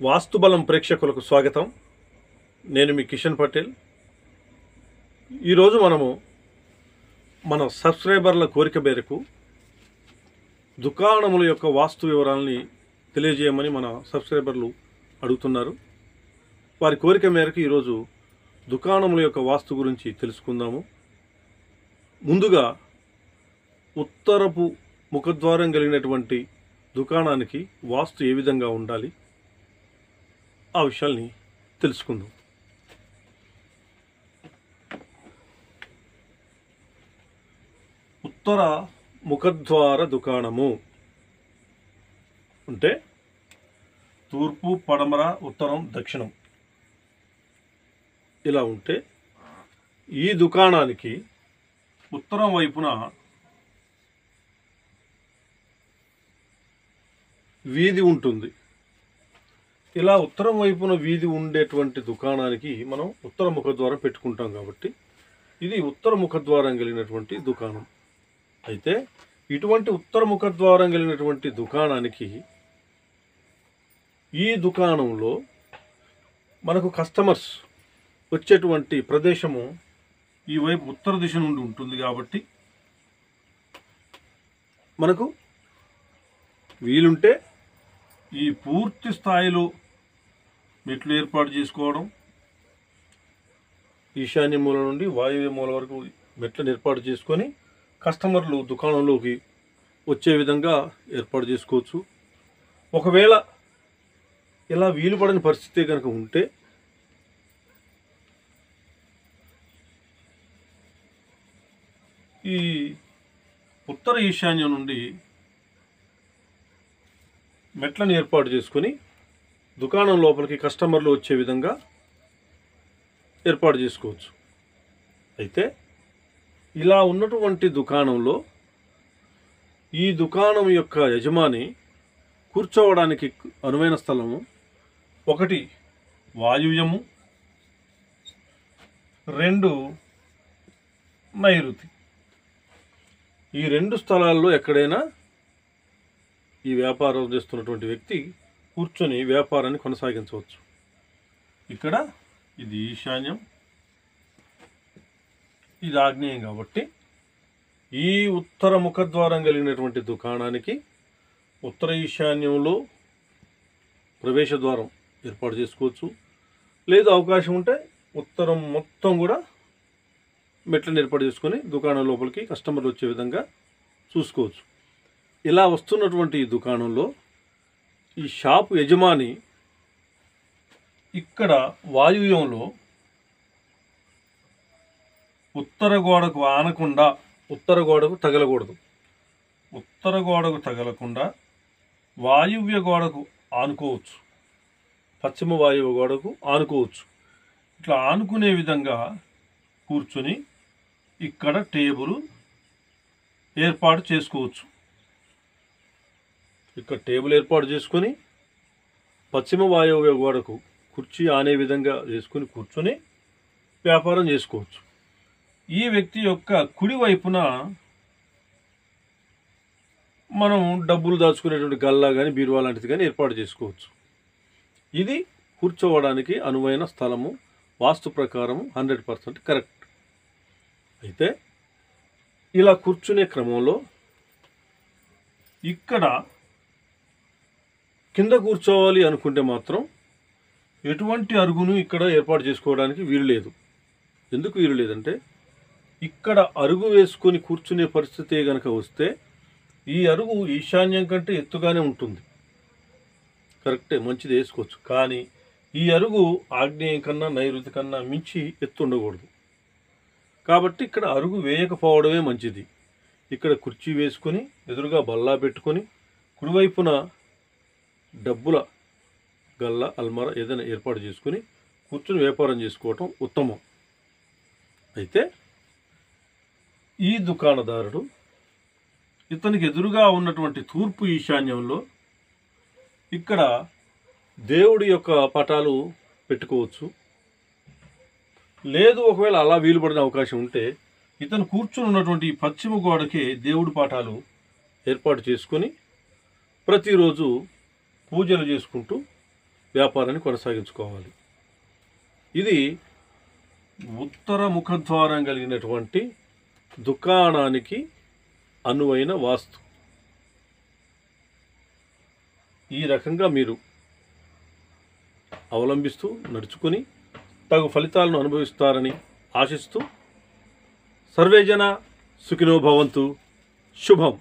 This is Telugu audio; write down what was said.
వాస్తుబలం ప్రేక్షకులకు స్వాగతం. నేను మీ కిషన్ పటేల్. ఈరోజు మనము మన సబ్స్క్రైబర్ల కోరిక మేరకు దుకాణముల యొక్క వాస్తు వివరాలని తెలియజేయమని మన సబ్స్క్రైబర్లు అడుగుతున్నారు. వారి కోరిక మేరకు ఈరోజు దుకాణముల యొక్క వాస్తు గురించి తెలుసుకుందాము. ముందుగా ఉత్తరపు ముఖద్వారం కలిగినటువంటి దుకాణానికి వాస్తు ఏ విధంగా ఉండాలి ఆ విషయాల్ని తెలుసుకుందాం. ఉత్తర ముఖద్వార దుకాణము అంటే తూర్పు, పడమర, ఉత్తరం, దక్షిణం ఇలా ఉంటే ఈ దుకాణానికి ఉత్తరం వైపున వీధి ఉంటుంది. ఇలా ఉత్తరం వైపున వీధి ఉండేటువంటి దుకాణానికి మనం ఉత్తర ముఖద్వారం పెట్టుకుంటాం కాబట్టి ఇది ఉత్తర ముఖద్వారం కలిగినటువంటి దుకాణం. అయితే ఇటువంటి ఉత్తర ముఖద్వారం కలిగినటువంటి దుకాణానికి ఈ దుకాణంలో మనకు కస్టమర్స్ వచ్చేటువంటి ప్రదేశము ఈ వైపు ఉత్తర దిశ నుండి ఉంటుంది కాబట్టి మనకు వీలుంటే ఈ పూర్తి స్థాయిలో మెట్లు ఏర్పాటు చేసుకోవడం, ఈశాన్య మూల నుండి వాయువ్య మూల వరకు మెట్లను ఏర్పాటు చేసుకొని కస్టమర్లు దుకాణంలోకి వచ్చే విధంగా ఏర్పాటు చేసుకోవచ్చు. ఒకవేళ ఇలా వీలు పడని పరిస్థితి కనుక ఉంటే ఈ ఉత్తర ఈశాన్యం నుండి మెట్లను ఏర్పాటు చేసుకొని దుకాణం లోపలికి కస్టమర్లు వచ్చే విధంగా ఏర్పాటు చేసుకోవచ్చు. అయితే ఇలా ఉన్నటువంటి దుకాణంలో ఈ దుకాణం యొక్క యజమాని కూర్చోవడానికి అనువైన స్థలము ఒకటి వాయువ్యము, 2 నైరుతి. ఈ 2 స్థలాల్లో ఎక్కడైనా ఈ వ్యాపారం చేస్తున్నటువంటి వ్యక్తి కూర్చొని వ్యాపారాన్ని కొనసాగించవచ్చు. ఇక్కడ ఇది ఈశాన్యం, ఇది ఆగ్నేయం కాబట్టి ఈ ఉత్తర ముఖద్వారం కలిగినటువంటి దుకాణానికి ఉత్తర ఈశాన్యంలో ప్రవేశ ద్వారం ఏర్పాటు చేసుకోవచ్చు. లేదు అవకాశం ఉంటే ఉత్తరం మొత్తం కూడా మెట్లను ఏర్పాటు చేసుకొని దుకాణం లోపలికి కస్టమర్లు వచ్చే విధంగా చూసుకోవచ్చు. ఇలా వస్తున్నటువంటి ఈ దుకాణంలో ఈ షాపు యజమాని ఇక్కడ వాయువ్యంలో ఉత్తర గోడకు ఆనకుండా, ఉత్తర గోడకు తగలకూడదు. ఉత్తర గోడకు తగలకుండా వాయువ్య గోడకు ఆనుకోవచ్చు, పశ్చిమ వాయువ్య గోడకు ఆనుకోవచ్చు. ఇట్లా ఆనుకునే విధంగా కూర్చొని ఇక్కడ టేబుల్ ఏర్పాటు చేసుకోవచ్చు. ఇక్కడ టేబుల్ ఏర్పాటు చేసుకొని పశ్చిమ వాయువ్య గోడకు కుర్చీ ఆనే విధంగా చేసుకొని కూర్చొని వ్యాపారం చేసుకోవచ్చు. ఈ వ్యక్తి యొక్క కుడి వైపున మనం డబ్బులు దాచుకునేటువంటి గల్లా కానీ బీరువా లాంటిది కానీ ఏర్పాటు చేసుకోవచ్చు. ఇది కూర్చోవడానికి అనువైన స్థలము, వాస్తు ప్రకారము 100% కరెక్ట్. అయితే ఇలా కూర్చునే క్రమంలో ఇక్కడ కింద కూర్చోవాలి అనుకుంటే మాత్రం ఎటువంటి అరుగును ఇక్కడ ఏర్పాటు చేసుకోవడానికి వీలు లేదు. ఎందుకు వీలు లేదంటే ఇక్కడ అరుగు వేసుకొని కూర్చునే పరిస్థితి కనుక వస్తే ఈ అరుగు ఈశాన్యం కంటే ఎత్తుగానే ఉంటుంది. కరెక్టే, మంచిది, వేసుకోవచ్చు. కానీ ఈ అరుగు ఆగ్నేయం కన్నా నైరుతి కన్నా మించి ఎత్తు ఉండకూడదు. కాబట్టి ఇక్కడ అరుగు వేయకపోవడమే మంచిది. ఇక్కడ కుర్చీ వేసుకొని ఎదురుగా బల్లా పెట్టుకొని కుడివైపున డబ్బుల గల్ల, అల్మారా ఏదైనా ఏర్పాటు చేసుకుని కూర్చుని వ్యాపారం చేసుకోవటం ఉత్తమం. అయితే ఈ దుకాణదారుడు ఇతనికి ఎదురుగా ఉన్నటువంటి తూర్పు ఈశాన్యంలో ఇక్కడ దేవుడి యొక్క పటాలు పెట్టుకోవచ్చు. లేదు ఒకవేళ అలా వీలు పడిన అవకాశం ఉంటే ఇతను కూర్చుని ఉన్నటువంటి పశ్చిమ గోడకే దేవుడి పటాలు ఏర్పాటు చేసుకొని ప్రతిరోజు పూజలు చేసుకుంటూ వ్యాపారాన్ని కొనసాగించుకోవాలి. ఇది ఉత్తర ముఖద్వారం కలిగినటువంటి దుకాణానికి అనువైన వాస్తు. ఈ రకంగా మీరు అవలంబిస్తూ నడుచుకొని తగు ఫలితాలను అనుభవిస్తారని ఆశిస్తూ సర్వేజన సుఖినో భవంతు. శుభం.